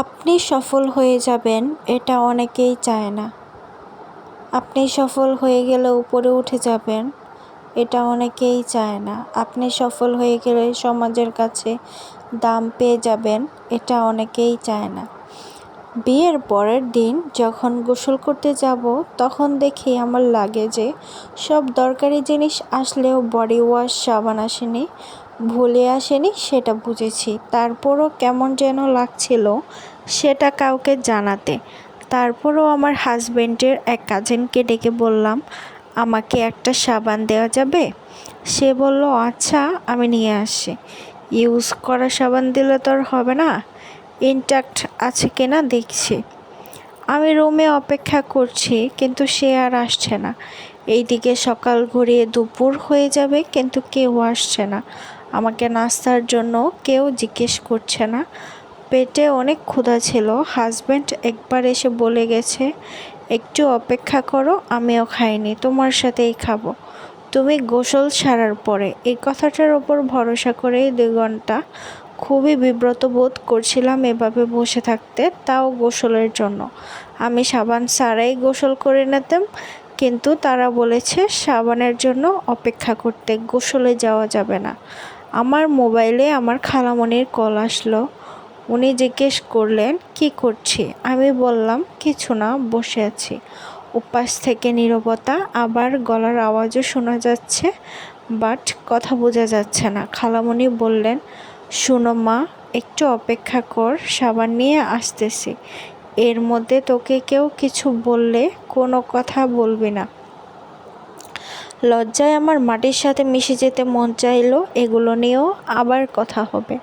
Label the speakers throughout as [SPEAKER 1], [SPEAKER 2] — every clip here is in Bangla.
[SPEAKER 1] আপনি সফল হয়ে যাবেন এটা অনেকেই চায় না। আপনি সফল হয়ে গেলে উপরে উঠে যাবেন এটা অনেকেই চায় না। আপনি সফল হয়ে গেলে সমাজের কাছে দাম পেয়ে যাবেন এটা অনেকেই চায় না। বিয়ের পরের দিন যখন গোসল করতে যাব তখন দেখি আমার লাগে যে সব দরকারি জিনিস আসলেও বডি ওয়াশ সাবান আসেনি, ভুলে আসেনি সেটা বুঝেছি। তারপরও কেমন যেন লাগছিল সেটা কাউকে জানাতে। তারপরও আমার হাজবেন্ডের এক কাজিনকে ডেকে বললাম, আমাকে একটা সাবান দেওয়া যাবে? সে বলল, আচ্ছা আমি নিয়ে আসছি। ইউজ করা সাবান দিলে তো আর হবে না, ইনট্যাক্ট আছে কিনা দেখছি। আমি রুমে অপেক্ষা করছি কিন্তু সে আর আসছে না। এইদিকে সকাল ঘুরিয়ে দুপুর হয়ে যাবে কিন্তু কেউ আসছে না। আমাকে নাস্তার জন্য কেউ জিজ্ঞেস করছে না। পেটে অনেক ক্ষুধা ছিল। হাজব্যান্ড একবার এসে বলে গেছে, একটু অপেক্ষা করো, আমিও খাইনি, তোমার সাথেই খাবো তুমি গোসল সারার পরে। এই কথাটার ওপর ভরসা করেই 2 ঘন্টা খুবই বিব্রত বোধ করছিলাম এভাবে বসে থাকতে, তাও গোসলের জন্য। আমি সাবান ছাড়াই গোসল করে নিতাম, কিন্তু তারা বলেছে সাবানের জন্য অপেক্ষা করতে, গোসলে যাওয়া যাবে না। আমার মোবাইলে আমার খালামণির কল আসলো। উনি জিজ্ঞেস করলেন, কি করছি? আমি বললাম, কিছু না, বসে আছি। উপাস থেকে নীরবতা, আবার গলার আওয়াজও শোনা যাচ্ছে, বাট কথা বোঝা যাচ্ছে না। খালামণি বললেন, শোনো মা, একটু অপেক্ষা কর, সাবান নিয়ে আসতেছি। এর মধ্যে তোকে কেউ কিছু বললে কোনো কথা বলবি না। লজ্জায় আমার মাটির সাথে মিশে যেতে মন চাইলো। এগুলো নিয়েও আবার কথা হবে,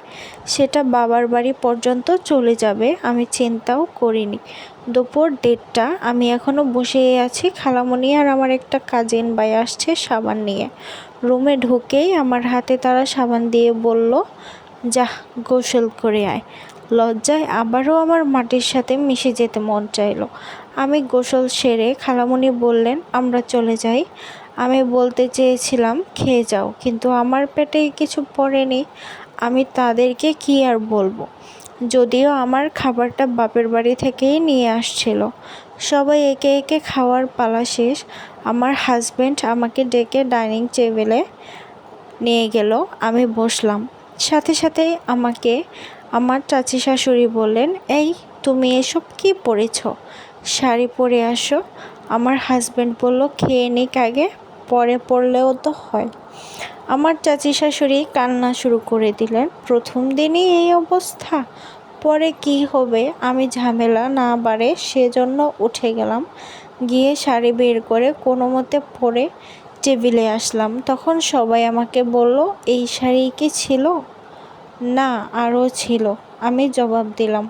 [SPEAKER 1] সেটা বাবার বাড়ি পর্যন্ত চলে যাবে, আমি চিন্তাও করিনি। দুপুর 1:30, আমি এখনও বসেই আছি। খালামণি আর আমার একটা কাজিন ভাই আসছে সাবান নিয়ে। রুমে ঢুকেই আমার হাতে তারা সাবান দিয়ে বলল, যা গোসল করে আয়। লজ্জায় আবারও আমার মাটির সাথে মিশে যেতে মন চাইলো। আমি গোসল সেরে খালামণি বললেন, আমরা চলে যাই। আমি বলতে চেয়েছিলাম খেয়ে যাও, কিন্তু আমার পেটে কিছু পড়েনি। আমি তাদেরকে কি আর বলবো, যদিও আমার খাবারটা বাপের বাড়ি থেকেই নিয়ে আসছিল। সবাই একে একে খাওয়ার পালা শেষ। আমার হাজব্যান্ড আমাকে ডেকে ডাইনিং টেবিলে নিয়ে গেল। আমি বসলাম। সাথে সাথে আমাকে আমার চাচি শাশুড়ি বললেন, এই তুমি এসব কি পরেছ? শাড়ি পরে আসো। আমার হাজব্যান্ড বলল, খেয়ে নিক আগে, পরে পরলেও তো হয়। আমার চাচি শাশুড়ি কান্না শুরু করে দিলেন। প্রথম দিনই এই অবস্থা, পরে কি হবে? আমি ঝামেলা না বাড়ে সেজন্য উঠে গেলাম। গিয়ে শাড়ি বের করে কোনো মতে পরে টেবিলে আসলাম। তখন সবাই আমাকে বলল, এই শাড়ি কি ছিল? না, আরও ছিল। আমি জবাব দিলাম,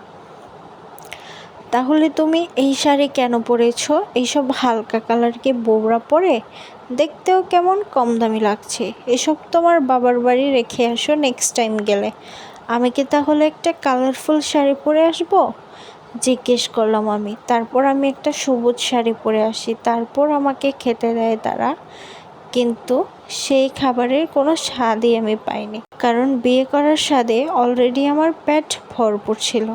[SPEAKER 1] তাহলে তুমি এই শাড়ি কেন পরেছ? এইসব হালকা কালার কি বউরা পরে? দেখতেও কেমন কম দামি লাগছে। এসব তোমার বাবার বাড়ি রেখে আসো নেক্সট টাইম গেলে। আমি কি তাহলে একটা কালারফুল শাড়ি পরে আসবো? জিজ্ঞেস করলাম আমি। তারপর আমি একটা সবুজ শাড়ি পরে আসি। তারপর আমাকে খেতে দেয় তারা, কিন্তু সেই খাবারের কোনো স্বাদই আমি পাইনি, কারণ বিয়ে করার স্বাদে অলরেডি আমার পেট ভরপুর ছিল।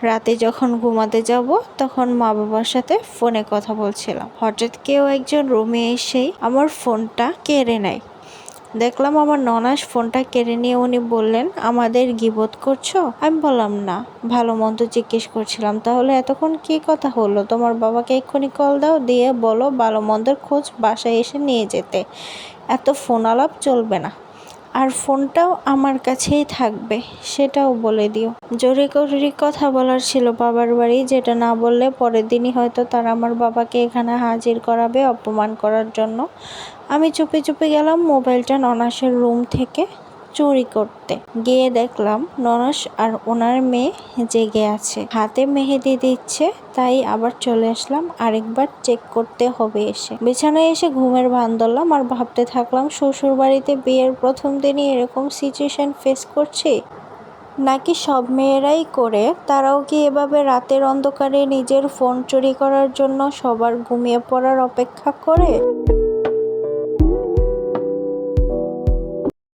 [SPEAKER 1] রাতে যখন ঘুমাতে যাব তখন মা বাবার সাথে ফোনে কথা বলছিলাম। হঠাৎ কেউ একজন রুমে এসেই আমার ফোনটা কেড়ে নেয়। দেখলাম আমার ননাস ফোনটা কেড়ে নিয়ে উনি বললেন, আমাদের গীবত করছো? আমি বললাম না, ভালো মন্দ জিজ্ঞেস করছিলাম। তাহলে এতক্ষণ কি কথা হলো? তোমার বাবাকে এক্ষুনি কল দাও, দিয়ে বলো ভালো মন্দের খোঁজ বাসায় এসে নিয়ে যেতে। এত ফোন আলাপ চলবে না, আর ফোনটাও আমার কাছেই থাকবে সেটাও বলে দিও। জোরে করে কথা বলার ছিল বাবার বাড়ি, যেটা না বললে পরের দিনই হয়তো তারা আমার বাবাকে এখানে হাজির করাবে অপমান করার জন্য। আমি চুপি চুপি গেলাম মোবাইলটা ননাসের রুম থেকে চুরি করতে। গিয়ে দেখলাম ননাস আর ওনার মেয়ে জেগে আছে, হাতে মেহেদি দিচ্ছে। তাই আবার চলে আসলাম, আরেকবার চেক করতে হবে এসে। বিছানায় এসে ঘুমের ভান ধরলাম আর ভাবতে থাকলাম, শ্বশুর বাড়িতে বিয়ের প্রথম দিনই এরকম সিচুয়েশন ফেস করছি, নাকি সব মেয়েরাই করে? তারাও কি এভাবে রাতের অন্ধকারে নিজের ফোন চুরি করার জন্য সবার ঘুমিয়ে পড়ার অপেক্ষা করে?